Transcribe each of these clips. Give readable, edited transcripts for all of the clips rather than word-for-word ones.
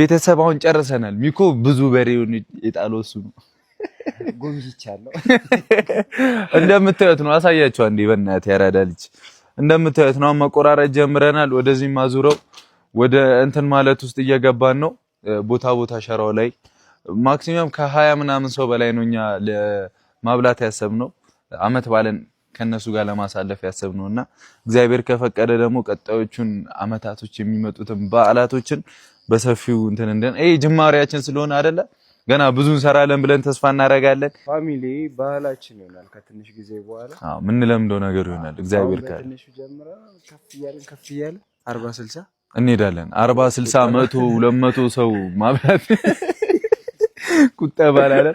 ቤተሰብ አሁን ጨርሰናል። ሚኮ ብዙ በሬውን የጣለው እሱ ነው። ጎንጅቻለሁ እንደምታዩት ነው። አሳያችሁ አንዴ በእናትህ ያራዳ ልጅ እንደምታዩት ነው። መቆራረጥ ጀምረናል። ወደዚህ ማዙረው ወደ እንትን ማለት ውስጥ እየገባን ነው። ቦታ ሸራው ላይ ማክሲመም ከ20 ምናምን ሰው በላይ ነው እኛ ለማብላት ያሰብነው አመት ባለን ከነሱ ጋር ለማሳለፍ ያሰብነውና እግዚአብሔር ከፈቀደ ደግሞ ቀጣዮቹን አመታቶች የሚመጡትን በዓላቶችን በሰፊው እንትን ጅማሬያችን ስለሆነ አይደለ ገና ብዙ እንሰራለን ብለን ተስፋ እናደርጋለን። ፋሚሊ ባህላችን ይሆናል ከትንሽ ጊዜ በኋላ ምን ለምደው ነገር ይሆናል። እግዚአብሔር ካለ ትንሽ ጀምራ ከፍ እያለ 40 60 እንሄዳለን። 40 60 100 200 ሰው ማብላት ቁጠባ አላለ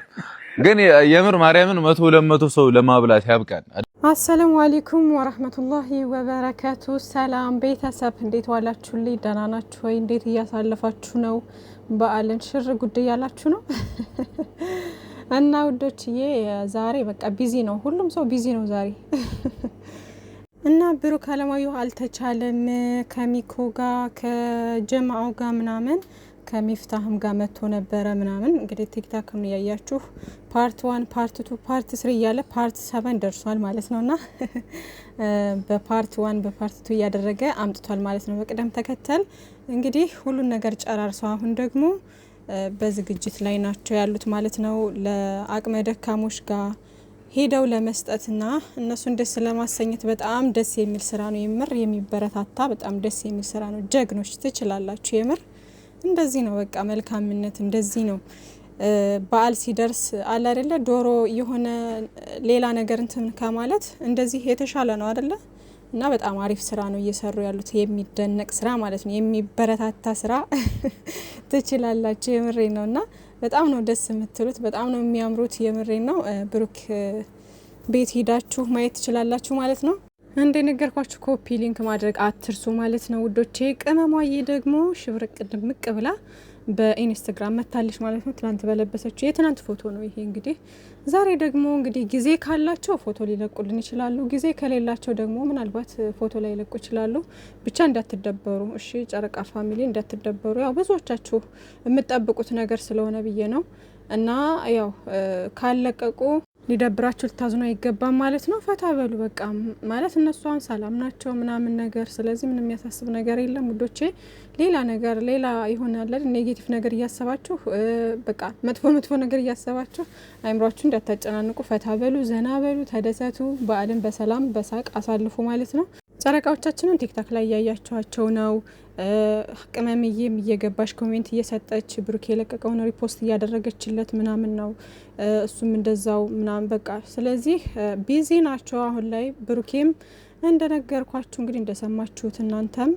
ግን የምር ማርያምን 100 200 ሰው ለማብላት ያብቃን። አሰላሙ አለይኩም ወራህመቱላሂ ወበረካቱ። ሰላም ቤተሰብ እንዴት ዋላችሁልኝ? ደህና ናችሁ ወይ? እንዴት እያሳለፋችሁ ነው? በዓልን ሽር ጉድ ያላችሁ ነው? እና ውዶችዬ ዛሬ በቃ ቢዚ ነው፣ ሁሉም ሰው ቢዚ ነው ዛሬ። እና ብሩክ አለማየሁ አልተቻለም ከሚኮ ጋር ከጀማዓው ጋር ምናምን ከሚፍታህም ጋር መጥቶ ነበረ ምናምን። እንግዲህ ቲክታክ ነው ያያችሁ ፓርት 1 ፓርት 2 ፓርት 3 እያለ ፓርት 7 ደርሷል ማለት ነውና በፓርት 1 በፓርት 2 እያደረገ አምጥቷል ማለት ነው በቅደም ተከተል። እንግዲህ ሁሉን ነገር ጨራርሰው አሁን ደግሞ በዝግጅት ላይ ናቸው ያሉት ማለት ነው። ለአቅመ ደካሞች ጋር ሄደው ለመስጠትና እነሱን ደስ ለማሰኘት በጣም ደስ የሚል ስራ ነው። የምር የሚበረታታ በጣም ደስ የሚል ስራ ነው። ጀግኖች ትችላላችሁ። የምር እንደዚህ ነው በቃ መልካምነት እንደዚህ ነው። በዓል ሲደርስ አለ አይደለ ዶሮ የሆነ ሌላ ነገር እንትን ከማለት እንደዚህ የተሻለ ነው አይደለ? እና በጣም አሪፍ ስራ ነው እየሰሩ ያሉት፣ የሚደነቅ ስራ ማለት ነው፣ የሚበረታታ ስራ ትችላላችሁ። የምሬ ነውና በጣም ነው ደስ የምትሉት፣ በጣም ነው የሚያምሩት። የምሬ ነው። ብሩክ ቤት ሄዳችሁ ማየት ትችላላችሁ ማለት ነው። እንደነገርኳችሁ ኮፒ ሊንክ ማድረግ አትርሱ ማለት ነው ውዶቼ። ቅመሟዬ ደግሞ ሽብርቅ ድምቅ ብላ በኢንስታግራም መታለች ማለት ነው። ትናንት በለበሰችው የትናንት ፎቶ ነው ይሄ። እንግዲህ ዛሬ ደግሞ እንግዲህ ጊዜ ካላቸው ፎቶ ሊለቁልን ይችላሉ፣ ጊዜ ከሌላቸው ደግሞ ምናልባት ፎቶ ላይ ይለቁ ይችላሉ። ብቻ እንዳትደበሩ እሺ፣ ጨረቃ ፋሚሊ እንዳትደበሩ። ያው ብዙዎቻችሁ የምትጠብቁት ነገር ስለሆነ ብዬ ነው። እና ያው ካለቀቁ ሊደብራችሁ ልታዝኑ አይገባም ማለት ነው። ፈታ በሉ በቃ ማለት እነሱ አሁን ሰላም ናቸው ምናምን ነገር። ስለዚህ ምንም የሚያሳስብ ነገር የለም ውዶቼ። ሌላ ነገር ሌላ ይሆናል ኔጌቲቭ ነገር እያሰባችሁ በቃ መጥፎ ነገር እያሰባችሁ አይምሯችሁ እንዳታጨናንቁ። ፈታ በሉ፣ ዘና በሉ፣ ተደሰቱ። በዓልን በሰላም በሳቅ አሳልፉ ማለት ነው። ጨረቃዎቻችንን ቲክታክ ላይ እያያችኋቸው ነው። ቅመምዬም እየገባሽ ኮሜንት እየሰጠች ብሩክ የለቀቀውን ሪፖስት እያደረገችለት ምናምን ነው። እሱም እንደዛው ምናምን በቃ ስለዚህ ቢዚ ናቸው አሁን ላይ። ብሩኬም እንደነገርኳችሁ እንግዲህ እንደሰማችሁት እናንተም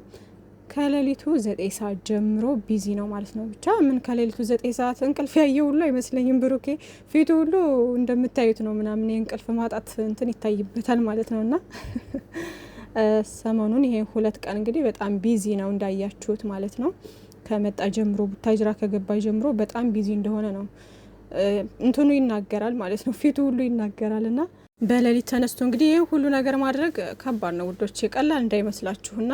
ከሌሊቱ 9 ሰዓት ጀምሮ ቢዚ ነው ማለት ነው። ብቻ ምን ከሌሊቱ 9 ሰዓት እንቅልፍ ያየው ሁሉ አይመስለኝም። ብሩኬ ፊቱ ሁሉ እንደምታዩት ነው ምናምን የእንቅልፍ ማጣት እንትን ይታይበታል ማለት ነውና ሰሞኑን ይሄ 2 ቀን እንግዲህ በጣም ቢዚ ነው እንዳያችሁት ማለት ነው። ከመጣ ጀምሮ ቡታጅራ ከገባ ጀምሮ በጣም ቢዚ እንደሆነ ነው እንትኑ ይናገራል ማለት ነው። ፊቱ ሁሉ ይናገራልና በሌሊት ተነስቶ እንግዲህ ይሄ ሁሉ ነገር ማድረግ ከባድ ነው ውዶቼ፣ ቀላል እንዳይመስላችሁና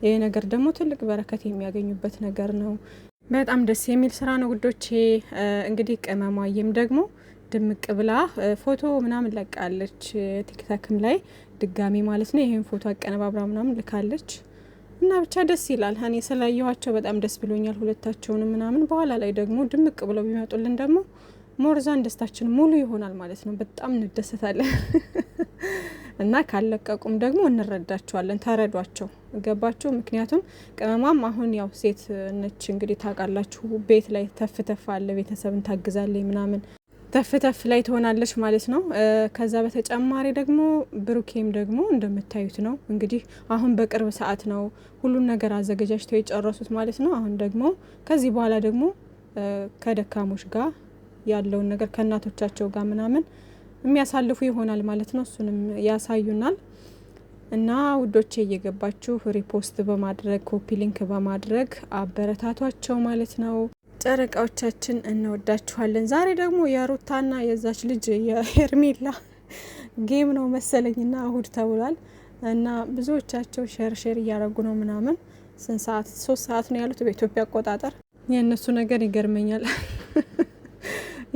ይሄ ነገር ደግሞ ትልቅ በረከት የሚያገኙበት ነገር ነው። በጣም ደስ የሚል ስራ ነው ውዶቼ። እንግዲህ ቅመሟዬም ደግሞ ድምቅ ብላ ፎቶ ምናምን ለቃለች ቲክታክም ላይ ድጋሚ ማለት ነው። ይሄን ፎቶ አቀነባብራ ምናምን ልካለች እና ብቻ ደስ ይላል። እኔ ስላየኋቸው በጣም ደስ ብሎኛል ሁለታቸውንም ምናምን። በኋላ ላይ ደግሞ ድምቅ ብለው ቢመጡልን ደግሞ ሞርዛን ደስታችን ሙሉ ይሆናል ማለት ነው። በጣም እንደሰታለን እና ካለቀቁም ደግሞ እንረዳቸዋለን። ተረዷቸው፣ ገባቸው። ምክንያቱም ቅመማም አሁን ያው ሴት ነች እንግዲህ ታውቃላችሁ፣ ቤት ላይ ተፍተፍ አለ፣ ቤተሰብን ታግዛለች ምናምን ተፍተፍ ላይ ትሆናለች ማለት ነው። ከዛ በተጨማሪ ደግሞ ብሩኬም ደግሞ እንደምታዩት ነው እንግዲህ አሁን በቅርብ ሰዓት ነው ሁሉን ነገር አዘገጃጅተው የጨረሱት ማለት ነው። አሁን ደግሞ ከዚህ በኋላ ደግሞ ከደካሞች ጋር ያለውን ነገር ከእናቶቻቸው ጋር ምናምን የሚያሳልፉ ይሆናል ማለት ነው። እሱንም ያሳዩናል። እና ውዶቼ እየገባችሁ ሪፖስት በማድረግ ኮፒ ሊንክ በማድረግ አበረታቷቸው ማለት ነው። ጨረቃዎቻችን እንወዳችኋለን። ዛሬ ደግሞ የሩታና የዛች ልጅ የሄርሜላ ጌም ነው መሰለኝና እሁድ ተብሏል እና ብዙዎቻቸው ሼር እያደረጉ ነው ምናምን። ስንት ሰዓት? 3 ሰዓት ነው ያሉት በኢትዮጵያ አቆጣጠር የእነሱ ነገር ይገርመኛል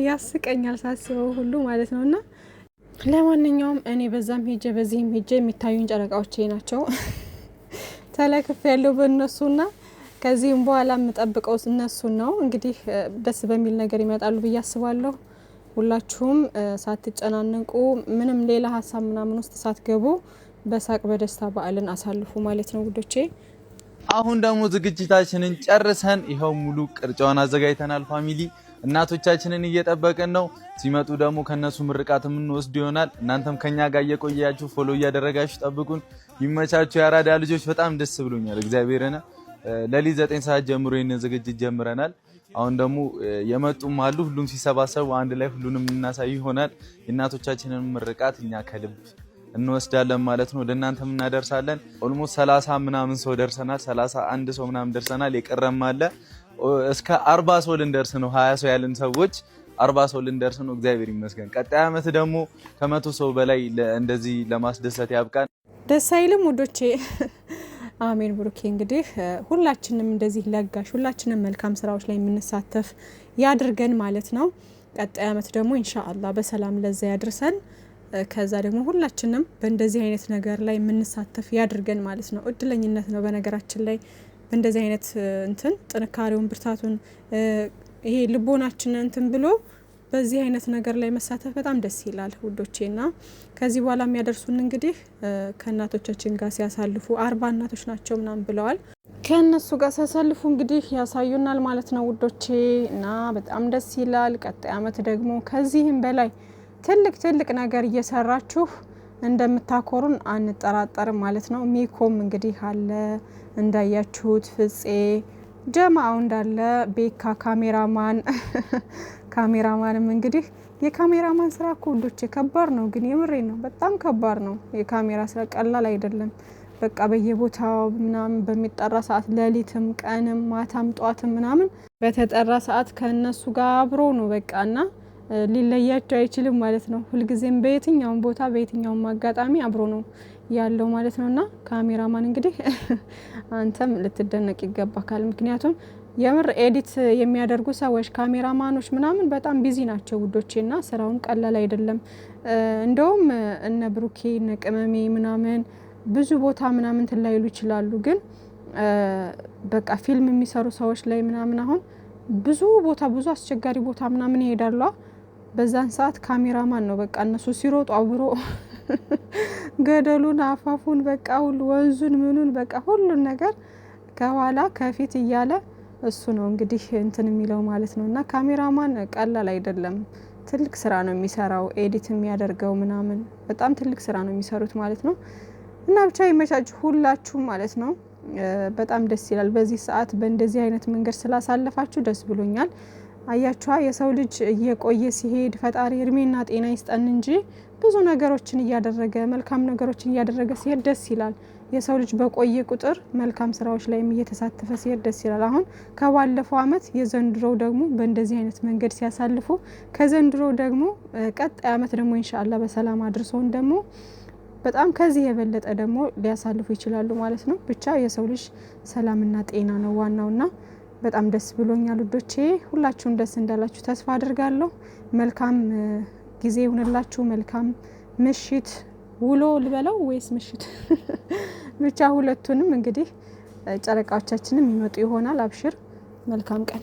ያስቀኛል ሳስበው ሁሉ ማለት ነውና ለማንኛውም እኔ በዛም ሄጄ በዚህም ሄጄ የሚታዩን ጨረቃዎቼ ናቸው ተለክፍ ያለው በእነሱና ከዚህም በኋላ የምጠብቀው እነሱን ነው እንግዲህ ደስ በሚል ነገር ይመጣሉ ብዬ አስባለሁ ሁላችሁም ሳትጨናነቁ ምንም ሌላ ሀሳብ ምናምን ውስጥ ሳትገቡ በሳቅ በደስታ በዓልን አሳልፉ ማለት ነው ውዶቼ አሁን ደግሞ ዝግጅታችንን ጨርሰን ይሄው ሙሉ ቅርጫውን አዘጋጅተናል ፋሚሊ እናቶቻችንን እየጠበቀን ነው ሲመጡ ደግሞ ከነሱ ምርቃት የምንወስድ ይሆናል እናንተም ከኛ ጋር እየቆያችሁ ፎሎ እያደረጋችሁ ጠብቁን ይመቻችሁ ያራዳ ልጆች በጣም ደስ ብሎኛል እግዚአብሔርና ለሊ 9 ሰዓት ጀምሮ ይሄን ዝግጅት ጀምረናል አሁን ደግሞ የመጡም አሉ ሁሉም ሲሰባሰቡ አንድ ላይ ሁሉንም እናሳይ ይሆናል የእናቶቻችንን ምርቃት እኛ ከልብ እንወስዳለን ማለት ነው ለእናንተም እናደርሳለን ኦልሞስት 30 ምናምን ሰው ደርሰናል 31 ሰው ምናምን ደርሰናል የቀረም አለ እስከ 40 ሰው ልንደርስ ነው 20 ሰው ያለን ሰዎች 40 ሰው ልንደርስ ነው እግዚአብሔር ይመስገን ቀጣይ አመት ደግሞ ከ100 ሰው በላይ እንደዚህ ለማስደሰት ያብቃን ደስ አይልም ውዶቼ አሜን ብሩኬ እንግዲህ ሁላችንም እንደዚህ ለጋሽ ሁላችንም መልካም ስራዎች ላይ የምንሳተፍ ያድርገን ማለት ነው ቀጣይ አመት ደግሞ ኢንሻአላህ በሰላም ለዛ ያድርሰን ከዛ ደግሞ ሁላችንም በእንደዚህ አይነት ነገር ላይ የምንሳተፍ ያድርገን ማለት ነው እድለኝነት ነው በነገራችን ላይ በእንደዚህ አይነት እንትን ጥንካሬውን ብርታቱን ይሄ ልቦናችን እንትን ብሎ በዚህ አይነት ነገር ላይ መሳተፍ በጣም ደስ ይላል ውዶቼና ከዚህ በኋላ የሚያደርሱን እንግዲህ ከእናቶቻችን ጋር ሲያሳልፉ 40 እናቶች ናቸው ምናምን ብለዋል ከነሱ ጋር ሲያሳልፉ እንግዲህ ያሳዩናል ማለት ነው ውዶቼ እና በጣም ደስ ይላል ቀጣይ አመት ደግሞ ከዚህም በላይ ትልቅ ነገር እየሰራችሁ እንደምታኮሩን አንጠራጠርም ማለት ነው ሚኮም እንግዲህ አለ እንዳያችሁት ፍጼ ጀማው እንዳለ ቤካ ካሜራማንም እንግዲህ የካሜራማን ስራ እኮ ውዶቼ ከባድ ነው ግን የምሬ ነው በጣም ከባድ ነው የካሜራ ስራ ቀላል አይደለም በቃ በየቦታው ምናምን በሚጠራ ሰዓት ለሊትም ቀንም ማታም ጧትም ምናምን በተጠራ ሰዓት ከነሱ ጋር አብሮ ነው በቃና ሊለያቸው አይችልም ማለት ነው ሁሉ ጊዜም በየትኛውም ቦታ በየትኛውም አጋጣሚ አብሮ ነው ያለው ማለት ነውና ካሜራማን እንግዲህ አንተም ልትደነቅ ይገባካል ምክንያቱም የምር ኤዲት የሚያደርጉ ሰዎች ካሜራማኖች ምናምን በጣም ቢዚ ናቸው ውዶቼና ስራውን ቀላል አይደለም እንደውም እነ ብሩኬ እነ ቅመሜ ምናምን ብዙ ቦታ ምናምን ተላይሉ ይችላሉ ግን በቃ ፊልም የሚሰሩ ሰዎች ላይ ምናምን አሁን ብዙ ቦታ ብዙ አስቸጋሪ ቦታ ምናምን ይሄዳሉ በዛን ሰዓት ካሜራማን ነው በቃ እነሱ ሲሮጡ አብሮ ገደሉን አፋፉን በቃ ሁሉ ወንዙን ምኑን በቃ ሁሉን ነገር ከኋላ ከፊት እያለ እሱ ነው እንግዲህ እንትን የሚለው ማለት ነውና ካሜራማን ቀላል አይደለም ትልቅ ስራ ነው የሚሰራው ኤዲት የሚያደርገው ምናምን በጣም ትልቅ ስራ ነው የሚሰሩት ማለት ነው እና ብቻ ይመቻችሁ ሁላችሁ ማለት ነው በጣም ደስ ይላል በዚህ ሰዓት በእንደዚህ አይነት መንገድ ስላሳለፋችሁ ደስ ብሎኛል አያችኋ የሰው ልጅ እየቆየ ሲሄድ ፈጣሪ እድሜና ጤና ይስጠን እንጂ ብዙ ነገሮችን እያደረገ መልካም ነገሮችን እያደረገ ሲሄድ ደስ ይላል የሰው ልጅ በቆየ ቁጥር መልካም ስራዎች ላይ እየተሳተፈ ሲሄድ ደስ ይላል አሁን ከባለፈው አመት የዘንድሮው ደግሞ በእንደዚህ አይነት መንገድ ሲያሳልፉ ከዘንድሮው ደግሞ ቀጣይ አመት ደግሞ ኢንሻአላህ በሰላም አድርሶን ደግሞ በጣም ከዚህ የበለጠ ደግሞ ሊያሳልፉ ይችላሉ ማለት ነው ብቻ የሰው ልጅ ሰላምና ጤና ነው ዋናውና በጣም ደስ ብሎኛል ውዶቼ ሁላችሁም ደስ እንዳላችሁ ተስፋ አድርጋለሁ መልካም ጊዜ ይሁንላችሁ መልካም ምሽት ውሎ ልበለው ወይስ ምሽት ብቻ ሁለቱንም እንግዲህ ጨረቃዎቻችንም ይመጡ ይሆናል አብሽር መልካም ቀን